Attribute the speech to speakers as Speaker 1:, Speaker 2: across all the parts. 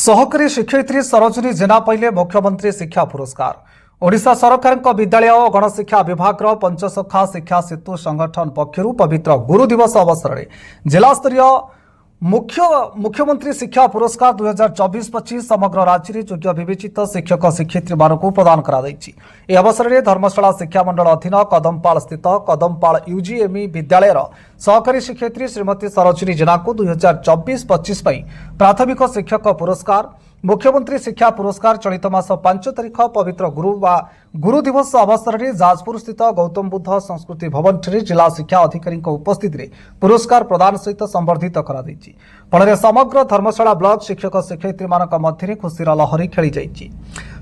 Speaker 1: सहकारी शिक्षयित्री सरोजिनी जेना पाइले मुख्यमंत्री शिक्षा पुरस्कार। ओडिशा सरकार विद्यालय और गणशिक्षा विभाग पंचसखा शिक्षा सेतु संगठन पक्षर पवित्र गुरु दिवस अवसर में जिलास्तरीय मुख्यमंत्री शिक्षा पुरस्कार 2024-25 समग्र राज्य में योग्य विवेचित शिक्षक शिक्षयित्री मानक प्रदान कर अवसर में धर्मशाला शिक्षा मंडल अधीन कदमपाल स्थित कदमपाल यूजीएमई विद्यालय सहकारी शिक्षयित्री श्रीमती सरोजिनी जेना को 2024-25 प्राथमिक शिक्षक पुरस्कार मुख्यमंत्री शिक्षा पुरस्कार चलित मास 5 तारिख पवित्र गुरु दिवस अवसर में जाजपुर स्थित गौतम बुद्ध संस्कृति भवन जिला शिक्षा अधिकारी उपस्थित में पुरस्कार प्रदान सहित संबर्धित फल समग्र धर्मशाला ब्लॉक शिक्षक शिक्षयित्री मध्य खुशीर लहरी खेली जाइए।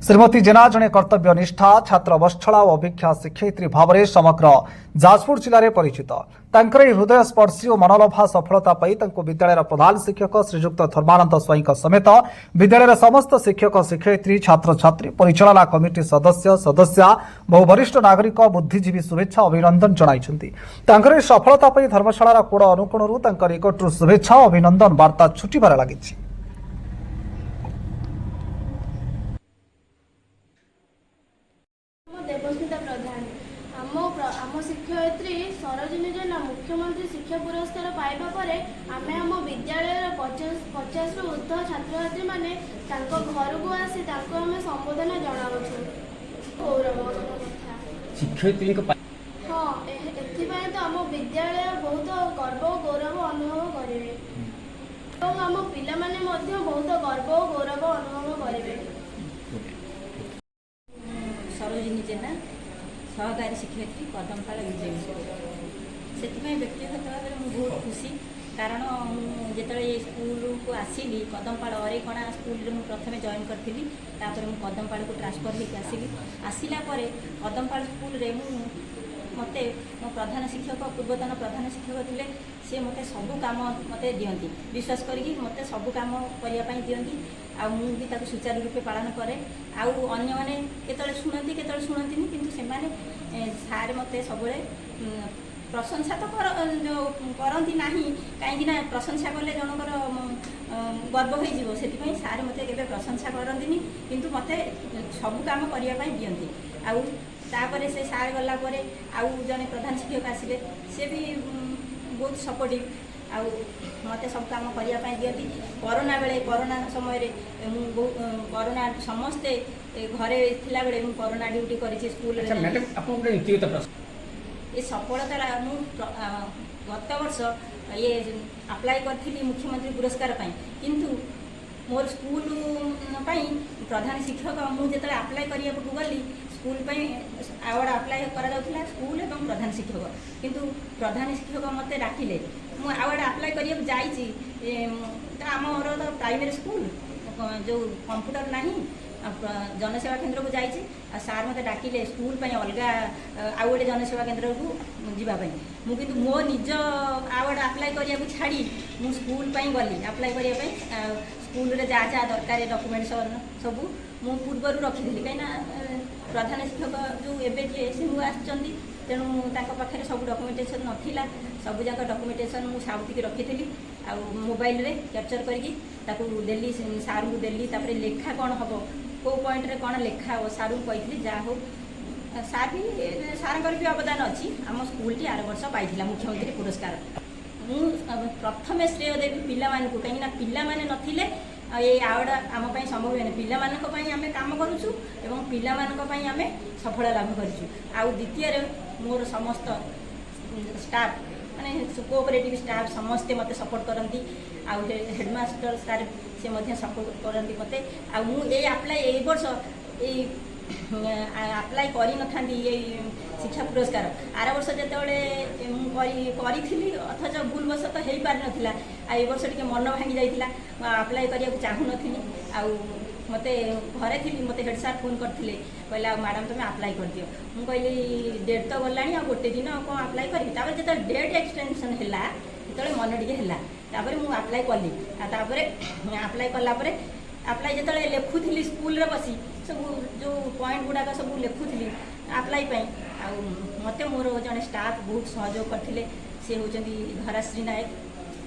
Speaker 1: श्रीमती जेना जड़े कर्तव्यनिष्ठा छात्र अवस्थला और अभिज्ञा शिक्षयित्री भाव में समग्र जाजपुर जिले में परिचित। हृदय स्पर्शी और मनोलभा सफलता विद्यालय प्रधान शिक्षक श्रीजुक्त धर्मानंद स्वाई समेत विद्यालय समस्त शिक्षक शिक्षयित्री छात्र छात्री परिचालना कमिटी सदस्य सदस्या बहु वरिष्ठ नागरिक बुद्धिजीवी शुभेच्छा अभिनंदन जनाई। सफलता धर्मशाला कोड़ अनुकोणु निकटू शुभेच्छा और अभिनंदन वार्ता छुटिबार लगी।
Speaker 2: आम शिक्षयित्री सरोजिनी जेना मुख्यमंत्री शिक्षा पुरस्कार पाइबा परे आमे आम विद्यालय 50 रु ऊर्ध्व छात्र छात्री माने घर को आसी आमे संबोधन जनावछु। गौरव कथा
Speaker 3: शिक्षयित्री
Speaker 2: हाँ एथिपाई तो आम विद्यालय बहुत गर्व और गौरव अनुभव करेंगे और आम पिला माने मध्य बहुत गर्व और गौरव अनुभव करेंगे।
Speaker 4: सरोजिनी जेना सहकारी शिक्षयित्री कदमपाल यूजीएमई से व्यक्तिगत भाव में बहुत खुशी कारण जो स्कूल को आसली कदमपाल अरेकणा स्कूल में प्रथम जॉइन करी कदमपाल को ट्रांसफर होकर आसली आसला कदमपाल स्कूल रे मते मो प्रधान शिक्षक पूर्वतन प्रधान शिक्षक थे सी मते सबू काम मते दियंती विश्वास करी मते सबू काम करने दियंती आ मु भी ताको सुचारू रूपे पालन करे आउ अन्य माने केतळे शुणती केतळे शुणतीनी किंतु से माने सारे मते सबले प्रशंसा तो करती ना कहीं प्रशंसा कले जनकर गर्व हो सारे मते केबे प्रशंसा करती किंतु मते सबू काम करने दियंती आउ तापर से सार गला आउ जने प्रधान शिक्षक आसिले से भी बहुत सपोर्टिव आउ मते सब काम करने दियंती। कोरोना बेले कोरोना समय कोरोना समस्ते घरे थिला बेले मु कोरोना ड्यूटी करी स्कूल रे।
Speaker 3: मैडम आपन गोटे व्यक्तिगत प्रश्न
Speaker 4: ये सफलता मु गत वर्ष ये अप्लाई करथिली मुख्यमंत्री पुरस्कार पाई किंतु मोर स्कूल पाई प्रधान शिक्षक मु जेतले अप्लाई करिया को गली स्कूल पाई अवार्ड अप्लाई करा जाउथिला स्कूल एवं प्रधान शिक्षक किंतु प्रधान शिक्षक मते डाकिले मु अवार्ड अप्लाई करिया जाईची आमर तो प्राइमरी स्कूल जो कंप्यूटर नाही जनसेवा केन्द्र को जाइए सार मत डाकिले स्कूल अलग आउ गोटे जनसेवा केन्द्र को जीवाई मुझे मो निज अवार्ड अप्लाई करने को छाड़ी मु स्कूल गली अप्लाई करने स्कूल रे जहाँ जहाँ दरकार डॉक्यूमेंट सब मु पूर्वर रखी कहीं प्रधान शिक्षक जो एवं सी आसती तेणु पाखे सब डॉक्यूमेंटेशन नाला सब जाक डॉक्यूमेंटेशन मु साउथी रखी आ मोबाइल रे कैप्चर करके देली सार को देली लेखा कौन हम को पॉइंट रे कौन लेखा हो सारू कही जहाँ हो सार भी सार भी अवदान अच्छी आम स्कूल टी आर वर्ष पाई मुख्यमंत्री पुरस्कार मु प्रथम श्रेय देवी पिला कहीं पिला नथिले ये आवार्ड आम संभव है पिला आम काम करुचु एवं पिला आम सफल लाभ करूँ आउ द्वितीय मोर समस्त स्टाफ माने कोऑपरेटिव स्टाफ समस्ते मते सपोर्ट करती आउ हेडमास्टर सार से मध्य सपोर्ट करती मते आ मु ए अप्लाई ए वर्ष ए अप्लाई करी न थांदी ये शिक्षा पुरस्कार आर वर्ष जेतेबेले करी अथच भूलवश तो हो पारि नथिला आ ए वर्ष टिके मन भांगी जाइतिला अप्लाई करिया चाहू नथिली आ मते घरे थी मते हेड सार फोन करथिले कहला मैडम तुम अप्लाई कर दियो मु कहली डेट तो गलानी आ गोटे दिन कौन अप्लाई करी तापर जेते डेट एक्सटेंशन हैला तेतले मन टिके हैला तापर मु अप्लाई कली तापर अप्लाई कला परे अप्लाई जेते लिखुली स्कूल रे बसी सब जो पॉइंट गुड़ाक सब लिखुली अप्लाई मते मोर जड़े स्टाफ बहुत सहयोग करते सी हूँ धराश्री नायक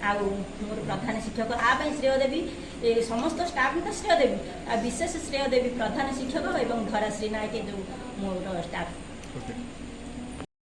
Speaker 4: ଆଉ ମୋର ପ୍ରଧାନ ଶିକ୍ଷକ ଆ ପାଇଁ ଶ୍ରେୟ ଦେବି ଏ ସମସ୍ତ ଷ୍ଟାଫ୍ ତ ଶ୍ରେୟ ଦେବି ଆଉ ବିଶେଷ ଶ୍ରେୟ ଦେବି ପ୍ରଧାନ ଶିକ୍ଷକ ଏବଂ ଧରାଶ୍ରୀ ନାୟକ ଯେଉଁ ମୋର ଷ୍ଟାଫ୍।